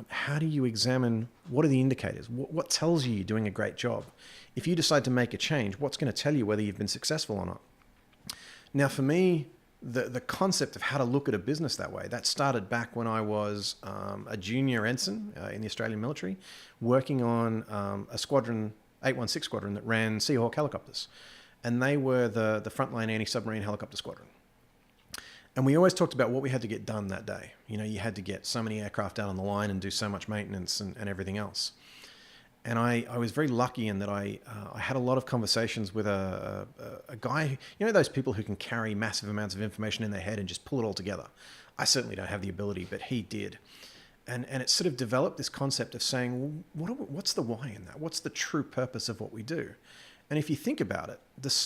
how do you examine what are the indicators? What tells you you're doing a great job? If you decide to make a change, what's going to tell you whether you've been successful or not? Now, for me, the concept of how to look at a business that way, that started back when I was a junior ensign in the Australian military, working on a squadron, 816 squadron, that ran Seahawk helicopters. And they were the frontline anti-submarine helicopter squadron. And we always talked about what we had to get done that day. You know, you had to get so many aircraft out on the line and do so much maintenance and everything else. And I was very lucky in that I had a lot of conversations with a guy, you know, those people who can carry massive amounts of information in their head and just pull it all together. I certainly don't have the ability, but he did. And it sort of developed this concept of saying, well, what's the why in that? What's the true purpose of what we do? And if you think about it,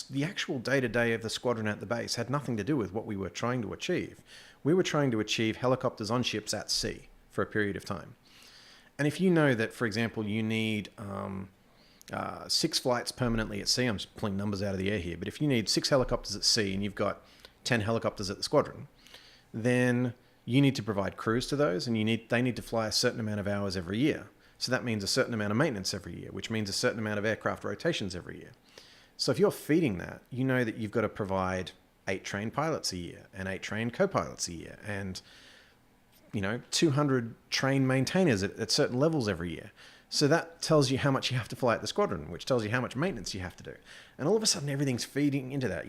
the actual day-to-day of the squadron at the base had nothing to do with what we were trying to achieve. We were trying to achieve helicopters on ships at sea for a period of time. And if you know that, for example, you need 6 flights permanently at sea, I'm just pulling numbers out of the air here, but if you need 6 helicopters at sea and you've got 10 helicopters at the squadron, then you need to provide crews to those, and they need to fly a certain amount of hours every year. So that means a certain amount of maintenance every year, which means a certain amount of aircraft rotations every year. So if you're feeding that, you know that you've got to provide 8 trained pilots a year and 8 trained co-pilots a year and 200 trained maintainers at certain levels every year. So that tells you how much you have to fly at the squadron, which tells you how much maintenance you have to do. And all of a sudden, everything's feeding into that.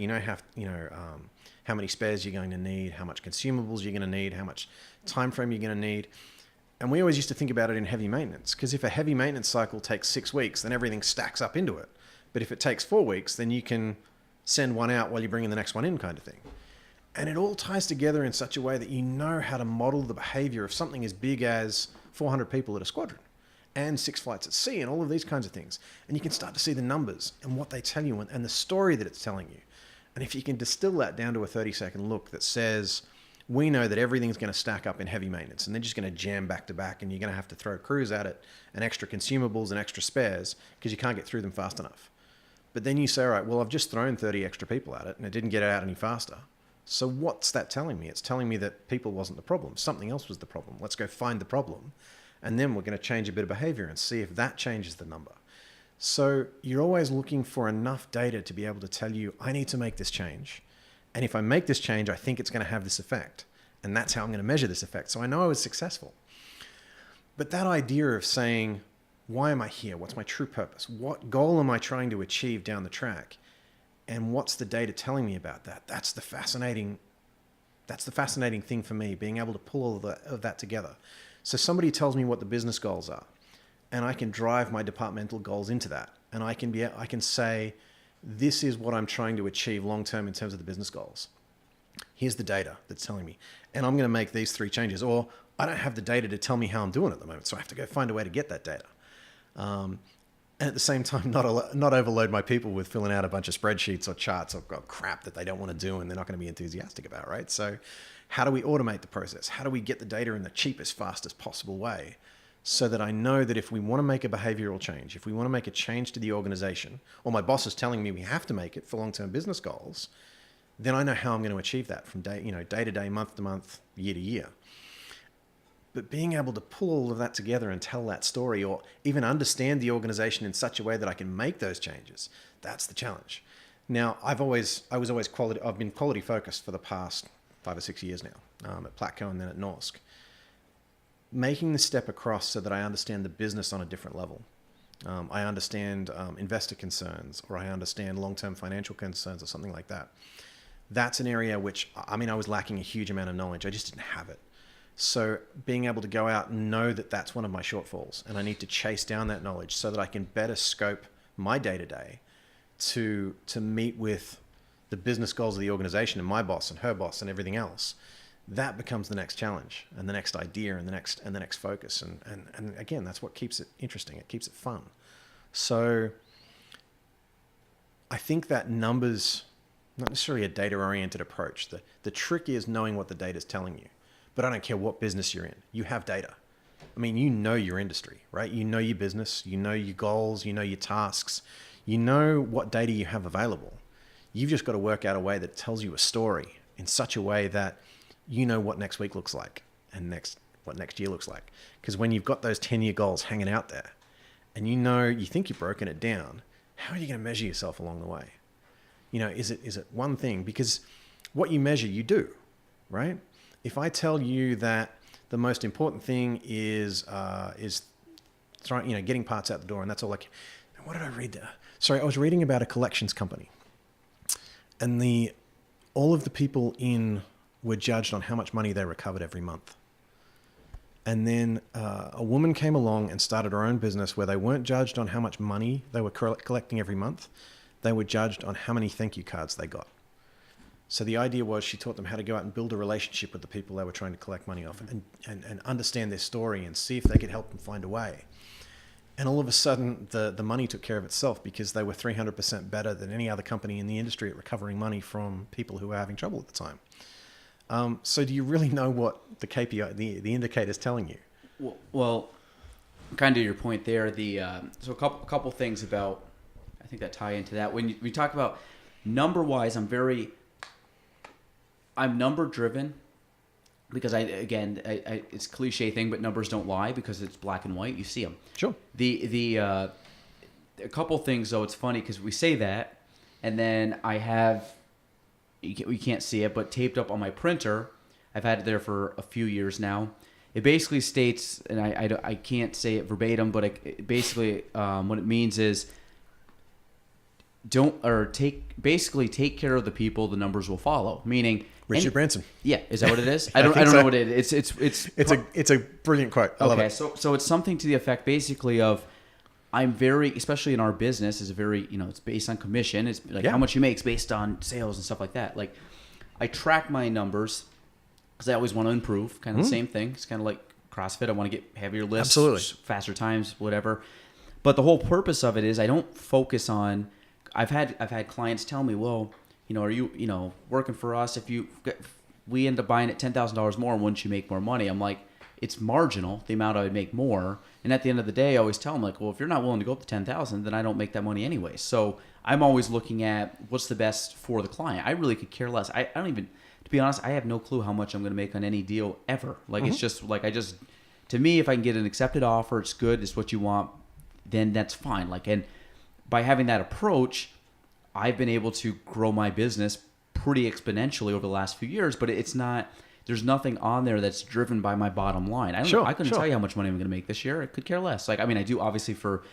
How many spares you're going to need, how much consumables you're going to need, how much time frame you're going to need. And we always used to think about it in heavy maintenance, because if a heavy maintenance cycle takes 6 weeks, then everything stacks up into it. But if it takes 4 weeks, then you can send one out while you're bringing the next one in, kind of thing. And it all ties together in such a way that you know how to model the behavior of something as big as 400 people at a squadron and 6 flights at sea and all of these kinds of things. And you can start to see the numbers and what they tell you and the story that it's telling you. And if you can distill that down to a 30-second look that says, we know that everything's going to stack up in heavy maintenance and they're just going to jam back to back, and you're going to have to throw crews at it and extra consumables and extra spares because you can't get through them fast enough. But then you say, all right, well, I've just thrown 30 extra people at it and it didn't get it out any faster. So what's that telling me? It's telling me that people wasn't the problem. Something else was the problem. Let's go find the problem. And then we're going to change a bit of behavior and see if that changes the number. So you're always looking for enough data to be able to tell you, I need to make this change. And if I make this change, I think it's going to have this effect. And that's how I'm going to measure this effect. So I know I was successful. But that idea of saying, why am I here? What's my true purpose? What goal am I trying to achieve down the track? And what's the data telling me about that? That's the fascinating thing for me, being able to pull all of that together. So somebody tells me what the business goals are, and I can drive my departmental goals into that. And I can say, this is what I'm trying to achieve long-term in terms of the business goals. Here's the data that's telling me, and I'm going to make these 3 changes. Or I don't have the data to tell me how I'm doing at the moment, so I have to go find a way to get that data. And at the same time, not overload my people with filling out a bunch of spreadsheets or charts or crap that they don't want to do and they're not going to be enthusiastic about, right? So how do we automate the process? How do we get the data in the cheapest, fastest possible way so that I know that if we want to make a behavioral change, if we want to make a change to the organization, or my boss is telling me we have to make it for long-term business goals, then I know how I'm going to achieve that from day to day, month to month, year to year. But being able to pull all of that together and tell that story, or even understand the organization in such a way that I can make those changes, that's the challenge. Now, I've been quality focused for the past 5 or 6 years now, at Platco and then at Norsk. Making the step across so that I understand the business on a different level. I understand investor concerns, or I understand long-term financial concerns or something like that. That's an area which, I was lacking a huge amount of knowledge. I just didn't have it. So being able to go out and know that that's one of my shortfalls, and I need to chase down that knowledge so that I can better scope my day-to-day to meet with the business goals of the organization and my boss and her boss and everything else, that becomes the next challenge and the next idea and the next focus. And again, that's what keeps it interesting. It keeps it fun. So I think that numbers, not necessarily a data-oriented approach. The trick is knowing what the data is telling you. But I don't care what business you're in. You have data. You know your industry, right? You know your business. You know your goals. You know your tasks. You know what data you have available. You've just got to work out a way that tells you a story in such a way that you know what next week looks like, and next what next year looks like. Because when you've got those 10-year goals hanging out there and you think you've broken it down, how are you going to measure yourself along the way? Is it one thing? Because what you measure, you do, right? If I tell you that the most important thing is trying, getting parts out the door, and that's all. Like, what did I read there? Sorry, I was reading about a collections company, and all of the people were judged on how much money they recovered every month. And then a woman came along and started her own business where they weren't judged on how much money they were collecting every month. They were judged on how many thank you cards they got. So the idea was she taught them how to go out and build a relationship with the people they were trying to collect money off and understand their story and see if they could help them find a way. And all of a sudden, the money took care of itself because they were 300% better than any other company in the industry at recovering money from people who were having trouble at the time. So do you really know what the KPI, the indicator is telling you? Well, kind of your point there. So a couple things about, I think that tie into that. When we talk about number-wise, I'm number driven because it's a cliche thing, but numbers don't lie because it's black and white. You see them. Sure. A couple things though. It's funny because we say that, and then I have, we can't see it, but taped up on my printer. I've had it there for a few years now. It basically states, and I can't say it verbatim, but it basically what it means is take care of the people, the numbers will follow. Meaning Richard Branson. Yeah, is that what it is? I don't know what it is. It's a brilliant quote. I love it. So it's something to the effect basically of, I'm very, especially in our business, is a very, it's based on commission. It's like how much you make is based on sales and stuff like that. Like, I track my numbers because I always want to improve. Kind of the same thing. It's kind of like CrossFit. I want to get heavier lifts, absolutely, faster times, whatever. But the whole purpose of it is I don't focus on. I've had clients tell me, well, are you working for us? If we end up buying at $10,000 more, wouldn't you make more money? I'm like, it's marginal, the amount I would make more. And at the end of the day, I always tell them, like, well, if you're not willing to go up to 10,000, then I don't make that money anyway. So I'm always looking at what's the best for the client. I really could care less. I don't even, to be honest, I have no clue how much I'm going to make on any deal ever. Like, it's just like, to me, if I can get an accepted offer, it's good, it's what you want, then that's fine. Like, and by having that approach, I've been able to grow my business pretty exponentially over the last few years, but there's nothing on there that's driven by my bottom line. I couldn't tell you how much money I'm going to make this year. I could care less. Like, I mean, I do obviously for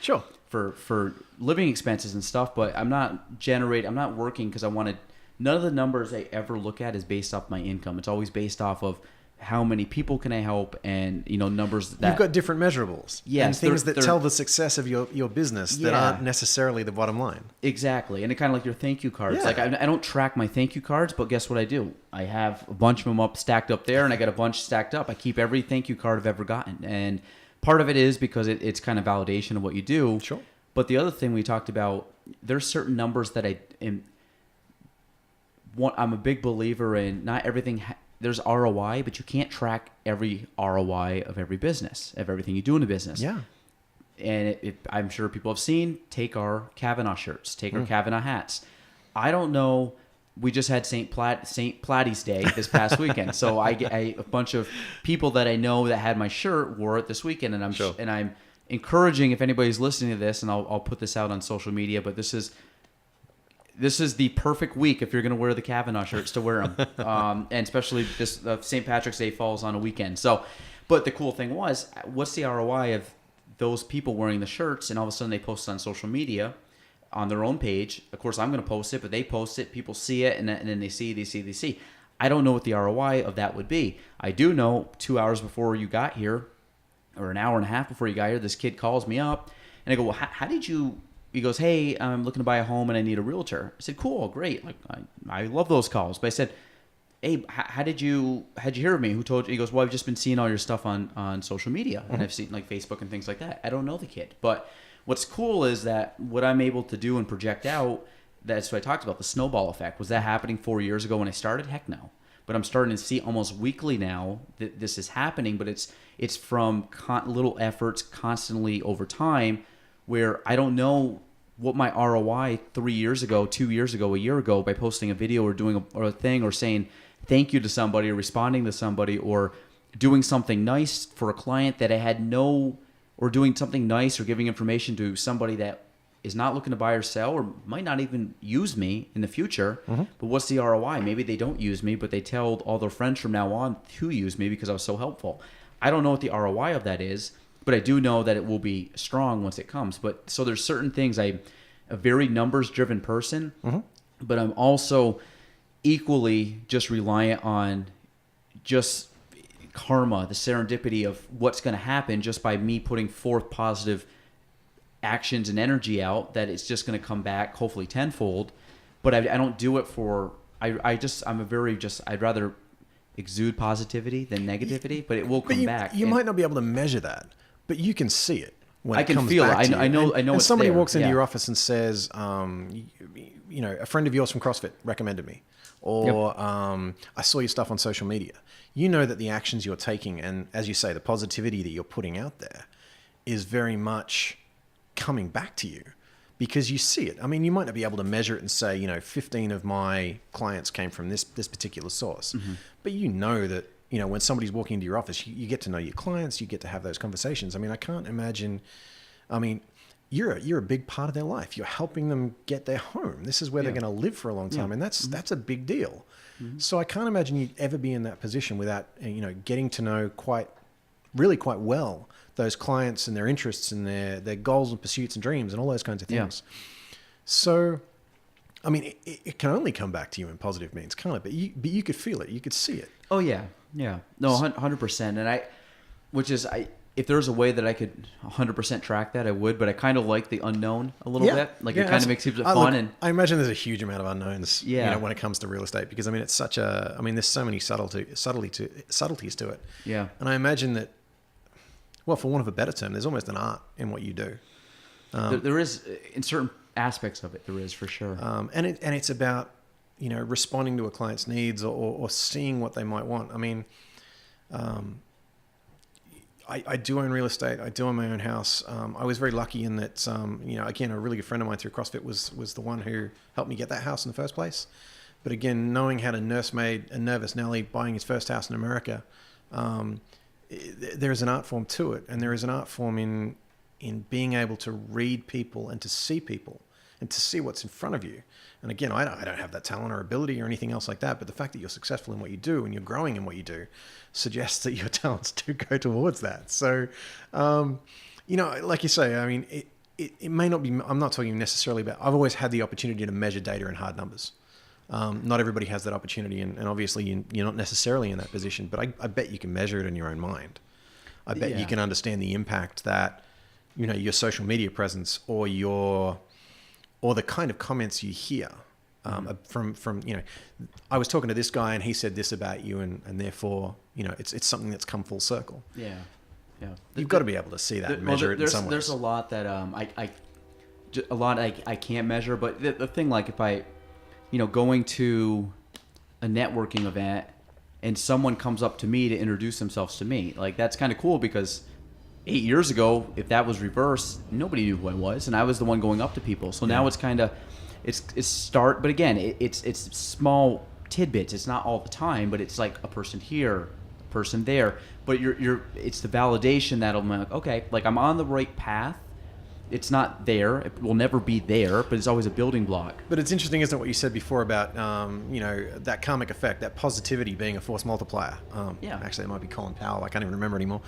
living expenses and stuff, but I'm not working because I wanted, none of the numbers I ever look at is based off my income. It's always based off of how many people can I help, and numbers that you've got different measurables, and things that tell the success of your business that aren't necessarily the bottom line. Exactly, and it kind of like your thank you cards. Like I don't track my thank you cards, but guess what I do? I have a bunch of them stacked up there, and I got a bunch stacked up. I keep every thank you card I've ever gotten, and part of it is because it's kind of validation of what you do. Sure. But the other thing we talked about, there's certain numbers that I'm a big believer in. Not everything. There's ROI, but you can't track every ROI of every business, of everything you do in a business. Yeah. And I'm sure people have seen, take our Kavanaugh shirts, take our Kavanaugh hats. I don't know. We just had St. Platty's Day this past weekend. So a bunch of people that I know that had my shirt wore it this weekend. And I'm encouraging, if anybody's listening to this, and I'll put this out on social media, but this is the perfect week if you're going to wear the Kavanaugh shirts to wear them. And especially this St. Patrick's Day falls on a weekend. So, but the cool thing was, what's the ROI of those people wearing the shirts, and all of a sudden they post it on social media on their own page. Of course, I'm going to post it, but they post it, people see it, and then they see. I don't know what the ROI of that would be. I do know 2 hours before you got here, or an hour and a half before you got here, this kid calls me up, and I go, well, how did you... He goes, hey, I'm looking to buy a home and I need a realtor. I said, cool, great. Like, I love those calls. But I said, hey, how'd you hear of me? Who told you? He goes, well, I've just been seeing all your stuff on social media. And I've seen like Facebook and things like that. I don't know the kid. But what's cool is that what I'm able to do and project out, that's what I talked about, the snowball effect. Was that happening 4 years ago when I started? Heck no. But I'm starting to see almost weekly now that this is happening. But it's from little efforts constantly over time, where I don't know what my ROI 3 years ago, 2 years ago, a year ago, by posting a video or doing a thing or saying thank you to somebody or responding to somebody or doing something nice for a client that I had no, or doing something nice or giving information to somebody that is not looking to buy or sell or might not even use me in the future. But what's the ROI? Maybe they don't use me, but they tell all their friends from now on to use me because I was so helpful. I don't know what the ROI of that is, but I do know that it will be strong once it comes. But so there's certain things, a very numbers driven person, but I'm also equally just reliant on just karma, the serendipity of what's going to happen just by me putting forth positive actions and energy out, that it's just going to come back hopefully tenfold. But I don't do it for, I'm a very just, I'd rather exude positivity than negativity, but it will come back. You might not be able to measure that, but you can see it when I it can comes feel back it. to you. I know and it's somebody there. walks into your office and says, you know, a friend of yours from CrossFit recommended me, or I saw your stuff on social media. You know that the actions you're taking, and as you say, the positivity that you're putting out there is very much coming back to you because you see it. I mean, you might not be able to measure it and say, you know, 15 of my clients came from this particular source, but you know that, you know, when somebody's walking into your office, you get to know your clients, you get to have those conversations. I mean, I can't imagine, you're a big part of their life. You're helping them get their home. This is where they're going to live for a long time. And that's a big deal. So I can't imagine you'd ever be in that position without, you know, getting to know quite well those clients and their interests and their goals and pursuits and dreams and all those kinds of things. So, I mean, it can only come back to you in positive means, can't it? But you could feel it. You could see it. Oh yeah. Yeah. No, 100%. And if there's a way that I could 100% track that, I would, but I kind of like the unknown a little bit. Like it kind of makes it fun. I imagine there's a huge amount of unknowns, you know, when it comes to real estate, because I mean, it's such a, I mean, there's so many subtleties to it. Yeah. And I imagine that, well, for want of a better term, there's almost an art in what you do. There is, in certain aspects of it, there is for sure. And it's about, you know, responding to a client's needs or seeing what they might want. I mean, I do own real estate. I do own my own house. I was very lucky in that, you know, again, a really good friend of mine through CrossFit was the one who helped me get that house in the first place. But again, knowing how to nursemaid a nervous Nelly buying his first house in America, there is an art form to it. And there is an art form in being able to read people and to see people and to see what's in front of you. And again, I don't have that talent or ability or anything else like that, but the fact that you're successful in what you do and you're growing in what you do suggests that your talents do go towards that. So, you know, like you say, I mean, it may not be, I'm not talking necessarily about, I've always had the opportunity to measure data in hard numbers. Not everybody has that opportunity, and obviously you're not necessarily in that position, but I bet you can measure it in your own mind. I bet you can understand the impact that, you know, your social media presence or the kind of comments you hear from, you know, I was talking to this guy and he said this about you, and therefore, you know, it's something that's come full circle. Yeah. You've got to be able to see that and measure it in some ways. There's a lot that I can't measure, but the thing, like if I, you know, going to a networking event and someone comes up to me to introduce themselves to me, like that's kind of cool because 8 years ago, if that was reversed, nobody knew who I was, and I was the one going up to people. So now it's kind of, it's start, but again, it's small tidbits. It's not all the time, but it's like a person here, a person there. But it's the validation that'll be like, okay, like I'm on the right path. It's not there. It will never be there, but it's always a building block. But it's interesting, isn't it, what you said before about, you know, that karmic effect, that positivity being a force multiplier. Actually, it might be Colin Powell. I can't even remember anymore.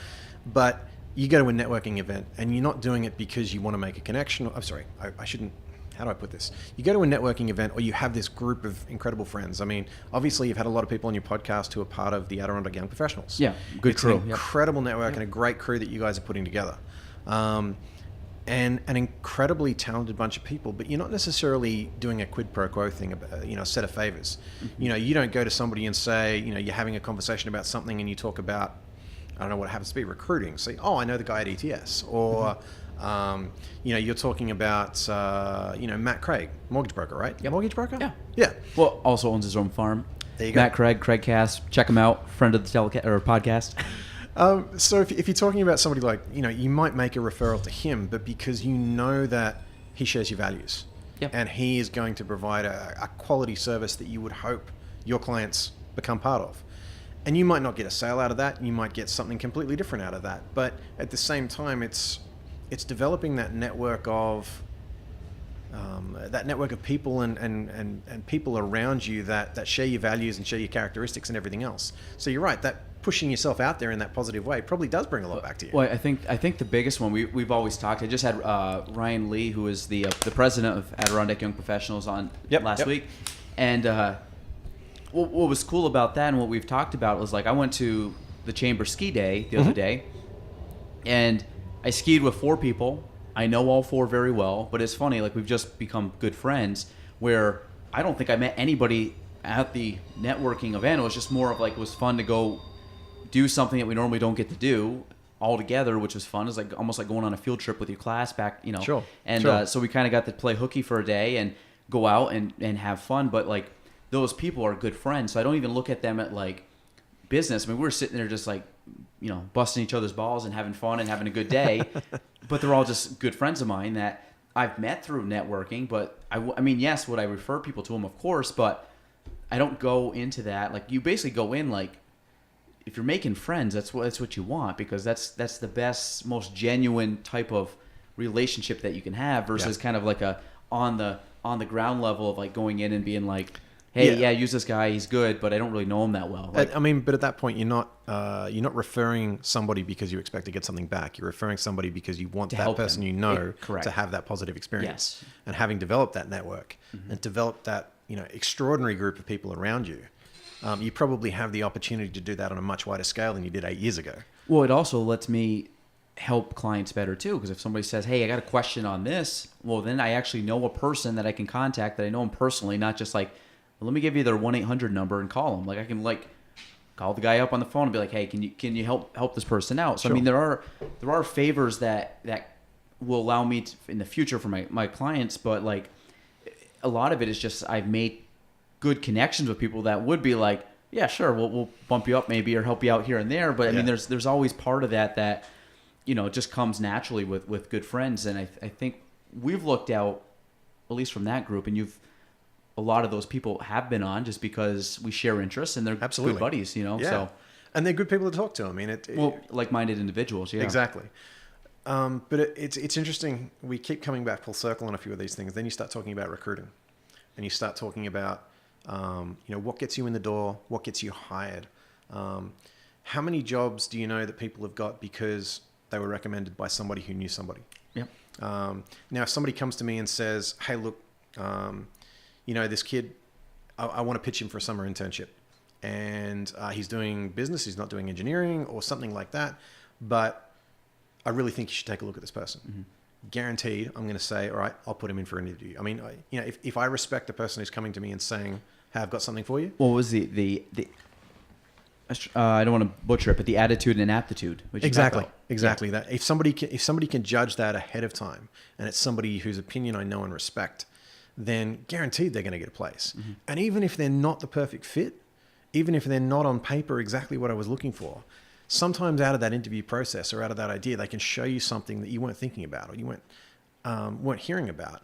But you go to a networking event and you're not doing it because you want to make a connection. I'm sorry, I shouldn't, how do I put this? You go to a networking event or you have this group of incredible friends. I mean, obviously you've had a lot of people on your podcast who are part of the Adirondack Young Professionals. Yeah, good crew. It's an incredible network and a great crew that you guys are putting together. And an incredibly talented bunch of people, but you're not necessarily doing a quid pro quo thing, about, you know, a set of favors. You know, you don't go to somebody and say, you know, you're having a conversation about something and you talk about, I don't know what it happens to be, recruiting. Say, oh, I know the guy at ETS. Or, you know, you're talking about, you know, Matt Craig, mortgage broker, right? Yep. Mortgage broker? Yeah. Yeah. Well, also owns his own farm. There you go. Matt Craig, Craigcast. Check him out. Friend of the podcast. So if you're talking about somebody like, you know, you might make a referral to him, but because you know that he shares your values. Yep. And he is going to provide a quality service that you would hope your clients become part of. And you might not get a sale out of that. You might get something completely different out of that. But at the same time, it's developing that network of people and people around you that share your values and share your characteristics and everything else. So you're right, that pushing yourself out there in that positive way probably does bring a lot back to you. Well, I think the biggest one we've always talked. I just had Ryan Lee, who is the president of Adirondack Young Professionals, on last week, and what was cool about that and what we've talked about was, like, I went to the Chamber Ski Day the other day, and I skied with 4 people. I know all 4 very well, but it's funny, like, we've just become good friends, where I don't think I met anybody at the networking event. It was just more of, like, it was fun to go do something that we normally don't get to do all together, which was fun. It's like almost like going on a field trip with your class back, you know. Sure. And so we kind of got to play hooky for a day and go out and have fun. But, like, those people are good friends, so I don't even look at them at, like, business. I mean, we were sitting there just, like, you know, busting each other's balls and having fun and having a good day. But they're all just good friends of mine that I've met through networking. But I mean, yes, would I refer people to them? Of course, but I don't go into that. Like, you basically go in, like, if you're making friends, that's what you want, because that's the best, most genuine type of relationship that you can have, versus kind of like a on the ground level of, like, going in and being like, hey, use this guy, he's good, but I don't really know him that well. Like, I mean, but at that point, you're not referring somebody because you expect to get something back. You're referring somebody because you want that person to have that positive experience. Yes. And having developed that network and developed that, you know, extraordinary group of people around you, you probably have the opportunity to do that on a much wider scale than you did 8 years ago. Well, it also lets me help clients better too, because if somebody says, hey, I got a question on this, well, then I actually know a person that I can contact, that I know him personally, not just like, let me give you their 1-800 number and call them. Like, I can, like, call the guy up on the phone and be like, hey, can you help this person out? So, sure. I mean, there are favors that will allow me to, in the future, for my clients, but, like, a lot of it is just I've made good connections with people that would be like, yeah, sure, we'll bump you up maybe or help you out here and there. But I mean, there's always part of that, you know, just comes naturally with good friends. And I think we've looked out, at least from that group, and a lot of those people have been on just because we share interests and they're good buddies, you know? Yeah. So, and they're good people to talk to. I mean, like-minded individuals. Yeah, exactly. But it's interesting. We keep coming back full circle on a few of these things. Then you start talking about recruiting, and you start talking about, you know, what gets you in the door, what gets you hired. How many jobs do you know that people have got because they were recommended by somebody who knew somebody? Yep. Now, if somebody comes to me and says, hey, look, you know, this kid, I want to pitch him for a summer internship, and he's doing business, he's not doing engineering or something like that, but I really think you should take a look at this person. Mm-hmm. Guaranteed, I'm going to say, all right, I'll put him in for an interview. I mean, you know, if I respect the person who's coming to me and saying, hey, I've got something for you. What was the I don't want to butcher it, but the attitude and aptitude. Exactly. Yeah. That if somebody can judge that ahead of time, and it's somebody whose opinion I know and respect, then guaranteed they're going to get a place. Mm-hmm. And even if they're not the perfect fit, even if they're not on paper exactly what I was looking for, sometimes out of that interview process or out of that idea, they can show you something that you weren't thinking about or you weren't hearing about,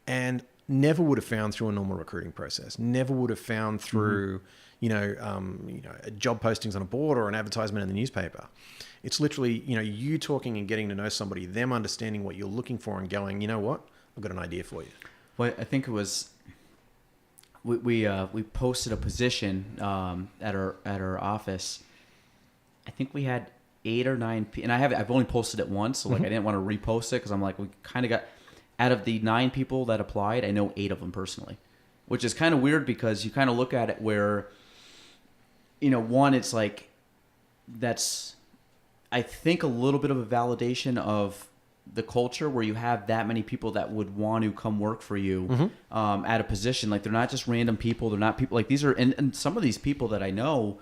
and never would have found through a normal recruiting process, never would have found through, job postings on a board or an advertisement in the newspaper. It's literally, you know, you talking and getting to know somebody, them understanding what you're looking for and going, you know what, I've got an idea for you. Well, I think it was we posted a position at our office. I think we had 8 or 9 and I've only posted it once, so like I didn't want to repost it because I'm like, we kind of got, out of the 9 people that applied, I know 8 of them personally, which is kind of weird because you kind of look at it where, you know, one, it's like that's, I think, a little bit of a validation of the culture where you have that many people that would want to come work for you at a position. Like, they're not just random people. They're not people like these are, and some of these people that I know,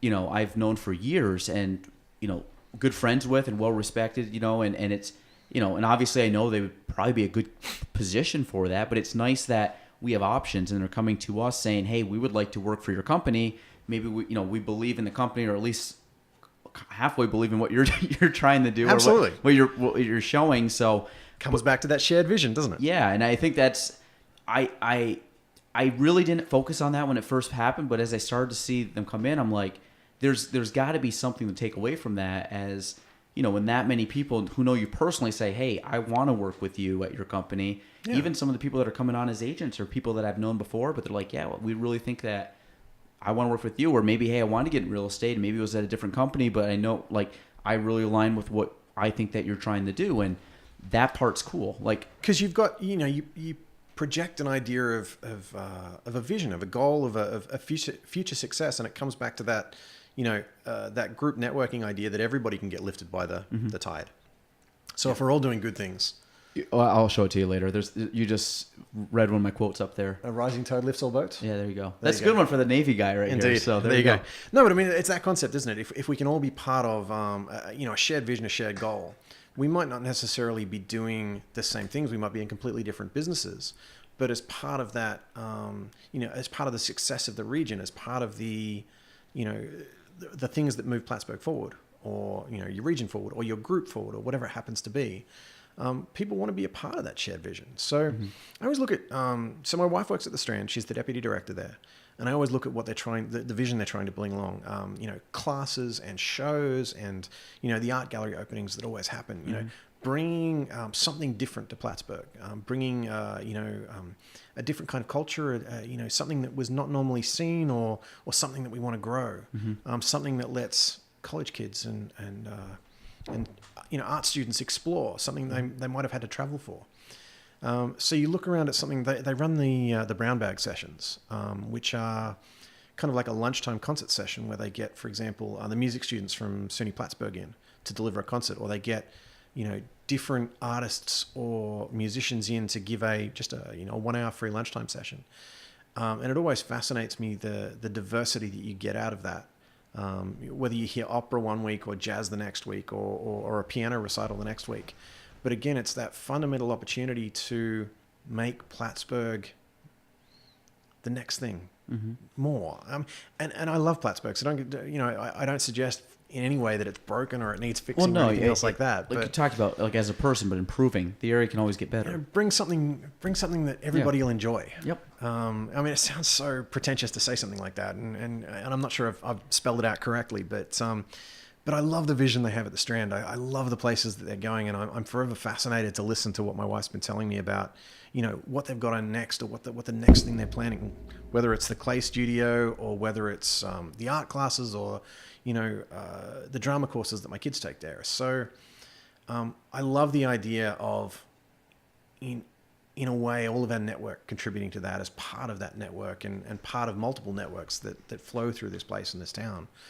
you know, I've known for years and, you know, good friends with and well respected, you know, and it's, you know, and obviously I know they would probably be a good position for that, but it's nice that we have options and they're coming to us saying, hey, we would like to work for your company. Maybe we believe in the company, or at least halfway believe in what you're trying to do. Absolutely. Or what you're showing. So comes back to that shared vision, doesn't it? Yeah. And I think that's, I really didn't focus on that when it first happened, but as I started to see them come in, I'm like, there's got to be something to take away from that, as you know, when that many people who know you personally say, hey, I want to work with you at your company. Yeah. Even some of the people that are coming on as agents are people that I've known before, but they're like, yeah, well, we really think that I want to work with you. Or maybe, hey, I want to get in real estate, and maybe it was at a different company, but I know, like, I really align with what I think that you're trying to do. And that part's cool. Like, because you've got, you know, you project an idea of a vision, of a goal, of a future success, and it comes back to that, you know, that group networking idea that everybody can get lifted by the tide. So if we're all doing good things, I'll show it to you later. You just read one of my quotes up there. A rising tide lifts all boats. Yeah, there you go. That's a good one for the Navy guy right Indeed. here. So there you go. No, but I mean, it's that concept, isn't it? If we can all be part of, you know, a shared vision, a shared goal, we might not necessarily be doing the same things. We might be in completely different businesses, but as part of that, you know, as part of the success of the region, as part of the, you know, the things that move Plattsburgh forward, or, you know, your region forward, or your group forward, or whatever it happens to be, people want to be a part of that shared vision. So I always look at, so my wife works at the Strand. She's the deputy director there. And I always look at what they're trying, the vision they're trying to bring along, you know, classes and shows and, you know, the art gallery openings that always happen, you know, bringing something different to Plattsburgh, bringing, you know, a different kind of culture, you know, something that was not normally seen, or something that we want to grow, something that lets college kids and you know, art students explore something they might have had to travel for. So you look around at something, they run the Brown Bag sessions, which are kind of like a lunchtime concert session where they get, for example, the music students from SUNY Plattsburgh in to deliver a concert, or they get, you know, different artists or musicians in to give just a, you know, 1 hour free lunchtime session. And it always fascinates me, the diversity that you get out of that. Whether you hear opera one week or jazz the next week, or a piano recital the next week. But again, it's that fundamental opportunity to make Plattsburgh the next thing more. And I love Plattsburgh, so I don't suggest in any way that it's broken or it needs fixing or anything else like that. Like but, you talked about, like as a person, but improving. The area can always get better. You know, bring something that everybody will enjoy. Yep. I mean, it sounds so pretentious to say something like that, and I'm not sure if I've spelled it out correctly, but I love the vision they have at the Strand. I love the places that they're going, and I'm forever fascinated to listen to what my wife's been telling me about, you know, what they've got on next, or what the next thing they're planning, whether it's the clay studio, or whether it's the art classes, or, you know, the drama courses that my kids take there. So I love the idea of, in a way, all of our network contributing to that as part of that network, and part of multiple networks that flow through this place and this town.